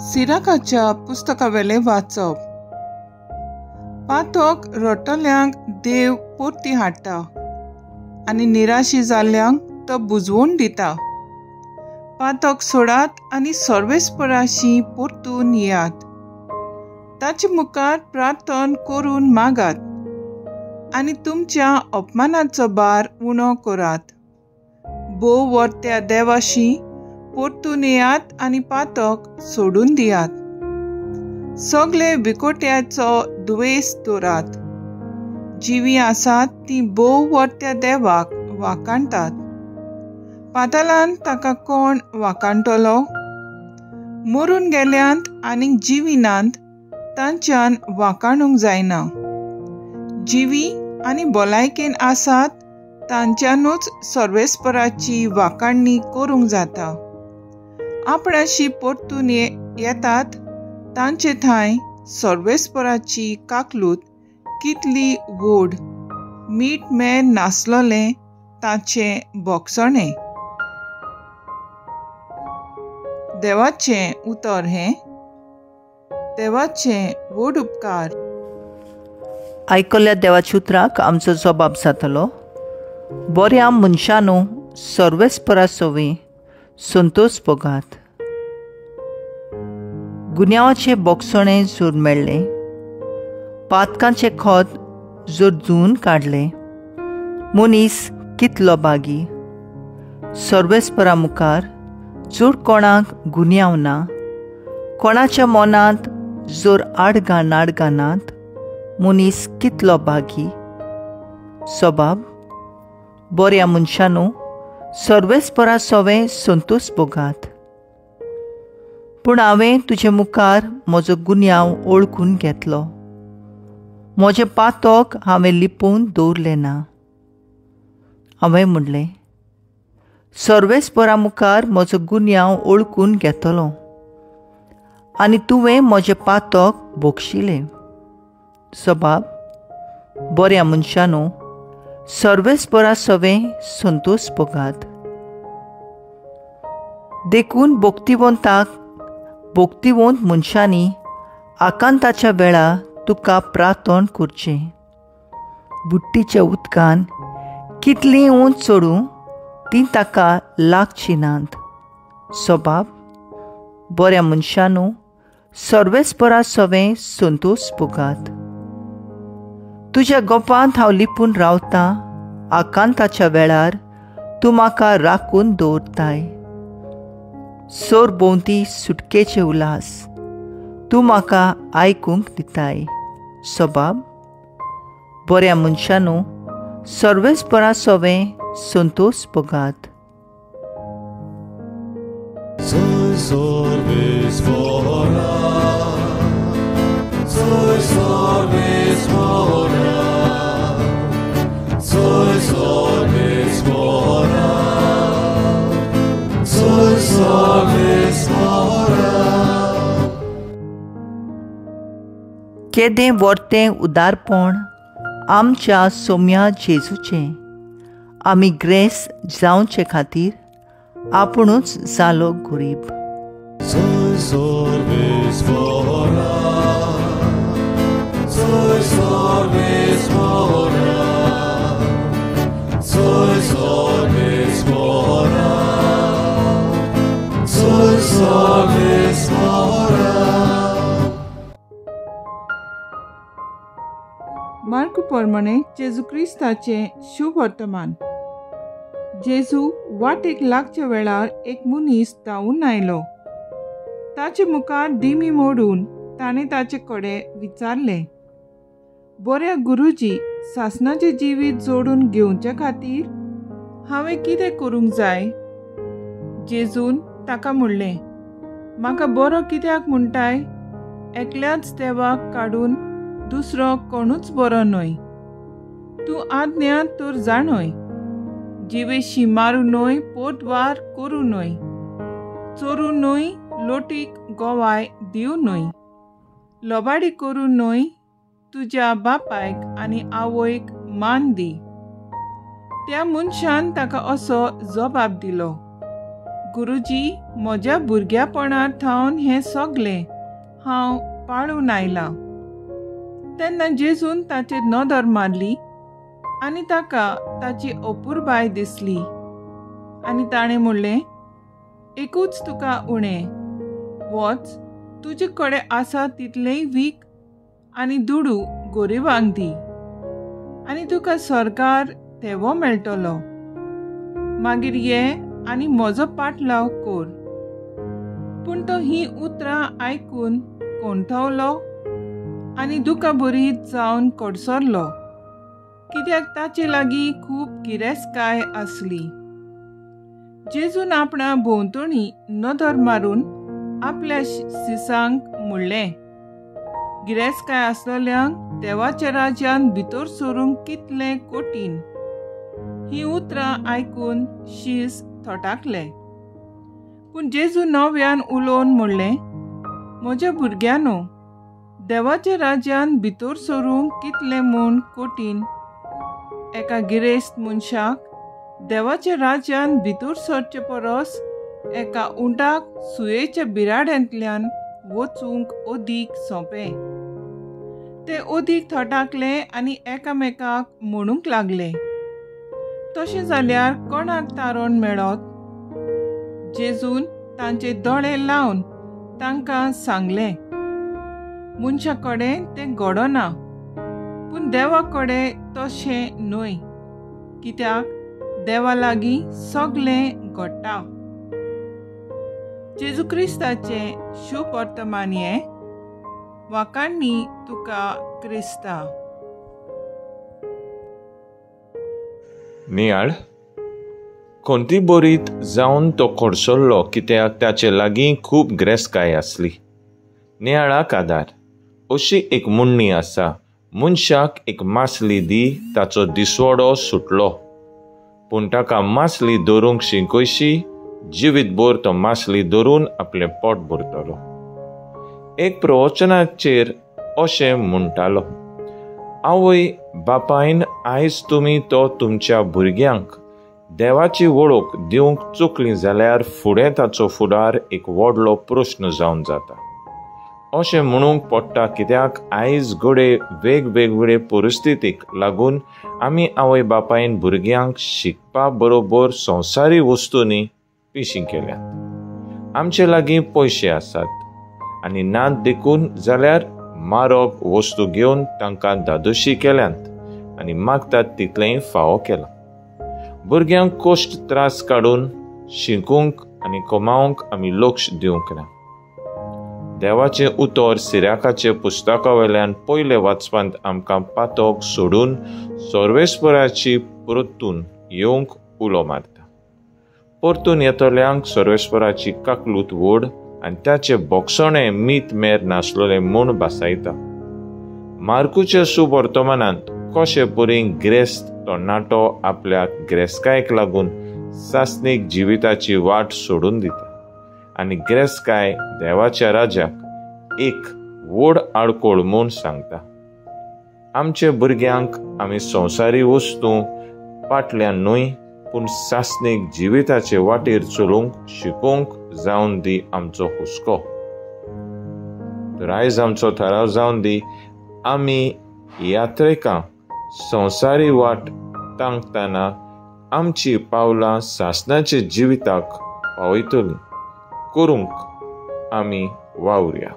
सिराकाच्या पुस्तकावेले वाचप. पातक रटल्यांक देव पोरती हाडटा आनी निराशी जाल्ल्यांक तो बुजवून दिता. पातक सोडात आनी सर्वेस्पराशी परतून येयात. ताचे मुखार प्रार्थन करून मागात आनी तुमच्या अपमानाचो भार उणो करात. बोव वर्त्या देवाशी परतून येयात आनी पातक सोडून दियात. सगळे विकोट्याचो दुवेस दवरात. जिवी आसात ती बोव वर्त्या देवाक वाकाणटात. पातालान ताका कोण वाकाणटलो? मरून गेल्यांत आनी जिविनांत तांच्यान वाकाणूंक जायना. जिवी आनी भलायकेन आसात तांच्यानूच सर्वेस्पराची वाकाणणी करूंक जाता. आपणाशी परतून येतात तांचे थंय सर्वेस्पराची काकलूत कितली व्हड. मीठ मेर नासलोलें ताचें भोगसणें. देवाचें उतर हें. देवाचें व्हड उपकार. आयकल्ल्या देवाच्या उतराक आमचो जबाब जातलो. बऱ्या मनशानो सर्वेस्परा सोवी संतोष भोगात. गुन्यांवाचे बोगसणे जोर मेळ्ळे. पातकांचे खत जोर धुवन काडले. मनीस कितलो बागी. सर्वेस्परा मुखार जोर कोणाक गुन्यांव ना. कोणाच्या मनांत जोर आडगानात मनीस कितलो बागी. सबाब बऱ्या मनशानो सर्वेस्परा सोवे संतोष भोगात. पूण हांवें तुजे मुखार म्हजो गुन्यांव ओळखून घेतलो. म्हजें पातक हांवें लिपोवन दवरलें ना. हांवें म्हणलें सर्वेस्परा मुखार म्हजो गुन्यांव ओळखून घेतलो आनी तुवें म्हजें पातक भोगशिलें. सबाब बऱ्या मनशानो सर्वेस्परा सोवे संतोष भोगात. देखून भोक्तिवंत मनशांनी आकांताच्या वेळा तुका प्रार्थन करचें. बुट्टीच्या उदकान कितलीं उंच चडूं तीं ताका लागचीं नात. सबाब बऱ्या मनशानो सर्वेस्परा सोवे संतोष भोगात. तुज्या गोपांत हांव लिपून रावतां. आकांताच्या वेळार तूं म्हाका राखून दवरताय. सोर भोंवती सुटकेचे उलास तूं म्हाका आयकूंक दिताय. सबाब बऱ्या मनशानो सर्वेस्परा सोवे संतोष भोगात. केदें वर्तें उदारपण आमच्या सोम्या जेजूचें. आमी ग्रेस जावचे खातीर आपुणूच जालो गरीब. मार्क प्रमाणे जेजू क्रिस्ताचें शुभ वर्तमान. जेजू वाटेक लागच्या वेळार एक मनीस धांवून आयलो. ताचे मुखार दिमी मोडून ताणें ताचे कडेन विचारलें, बऱ्या गुरुजी, सासणाचे जिवीत जोडून घेवचे खातीर हांवें कितें करूंक जाय? जेजून ताका म्हणलें, म्हाका बरो कित्याक म्हणटाय? एकल्याच देवाक काडून दुसरो कोणूच बरो न्हय. तूं आज्ञा तर जाणय. जिवेशी मारूं न्हय, पोटवार करूं न्हय, चोरूं न्हय, लोटीक गोवाय दिवं न्हय, लोबाडी करूं न्हय, तुज्या बापायक आनी आवयक मान दी. त्या मनशान ताका असो जबाब दिलो, गुरुजी, म्हज्या भुरग्यापणांत थावन हें सगलें हांव पाळून आयलां. तेन्ना जेजून ताचेर नदर मारली आनी ताका ताची अपुरबाय दिसली आनी ताणें म्हणलें, एकूच तुका उणें, वच, तुजे कडेन आसा तितलेंय वीक आनी दुडू गोरिबांक दी, आनी तुका सरकार थेवो मेळटलो. मागीर ये आनी म्हजो पाटलाव कोर. पूण तो ही उतरां आयकून कोणथवलो आनी दुखाभरीत जावन कडसरलो, कित्याक ताचे लागीं खूब गिरेस्तकाय आसली. जेजून आपणा भोंवतणी नदर मारून आपल्या शिसांक म्हणलें, गिरेस्तकाय आसलेल्यांक देवाच्या राज्यान भितर सरूंक कितलें कठीण. ही उतरां आयकून शीस थटाकलें. पूण जेजू नव्यान उलोवन म्हणलें, म्हज्या भुरग्यांनो, देवाच्या राज्यान भितर सरूंक कितलें म्हूण कठीण. एका गिरेस्त मनशाक देवाच्या राज्यान भितर सरचे परस एका उंटाक सुयेच्या बिराड्यांतल्यान वचूंक अदीक सोंपें. ते अदीक थटाकले आनी एकामेकाक म्हणूंक लागले, तशें जाल्यार कोणाक तारण मेळत. जेजून तांचे दोळे लावन तांकां सांगलें, मनशा कडेन तें घडना, पूण देवा कडेन तशें न्हय, कित्याक देवा लागीं सगलें घडटा. जेजू क्रिस्ताचें शुभ वर्तमान हें. वाकाण्णी तुका क्रिस्ता. नियाळ, कोणती बोरीत जावन तो कडसरलो कित्याक ताचे लागीं खूब गिरेस्तकाय आसली. नियाळाक आदार. अशी एक म्हणणी आसा, मनशाक एक मासली दी, ताचो दिसवडो सुटलो. पूण ताका मासली धरूंक शिकयशी, जिवीतभर तो मासली धरून आपलें पोट भरतलो. एक प्रवचनाचेर अशें म्हणटालो, आवय बापायन आयज तुमी तो तुमच्या भुरग्यांक देवाची वळख दिवंक चुकलीं जाल्यार फुडें ताचो फुडार एक व्हडलो प्रस्न जावन जाता. अशें म्हणूंक पडटा कित्याक आयज घडये वेगवेगळे परिस्थितीक लागून आमी आवय बापायन भुरग्यांक शिकपा बरोबर संवसारी वस्तूंनी पिशीं केल्यात. आमचे लागीं पयशे आसात आनी नात देखून जाल्यार म्हारग वस्तू घेवन तांकां दादोशी केल्यांत आनी मागतात तितलेंय फावो केलां. भुरग्यांक कश्ट त्रास काडून शिकूंक आनी कमावंक आमी लक्ष दिवंक ना. देवाचें उतर सिराकाचे पुस्तका वयल्यान पयले वाचपांत आमकां पातोक सोडून सर्वेस्पराची परतून येवंक उलो मारता. परतून येतल्यांक सर्वेस्पराची काकलूत व्हड आनी ताचे बोगसणे मीत मेर नासलोले म्हूण बासायता. मार्कूच्या शुभ वर्तमानांत कशे परीन गिरेस्त तरणाटो आपल्या गिरेस्तकायेक लागून सासनीक जिविताची वाट सोडून दिता आनी गिरेस्तकाय देवाच्या राजाक एक व्हड आडकोळ म्हूण सांगता. आमचे भुरग्यांक आमी संवसारी वस्तू फाटल्यान न्हय, पूण सासनीक जिविताचे वाटेर चलूंक शिकोवंक जावन दी आमचो हुस्को. तर आयज आमचो थाराव जावन दी, आमी यात्रेकां संवसारी वाट तांकतना आमची पावलां सासणाच्या जिविताक पावयतलीं करूंक आमी वावुरया.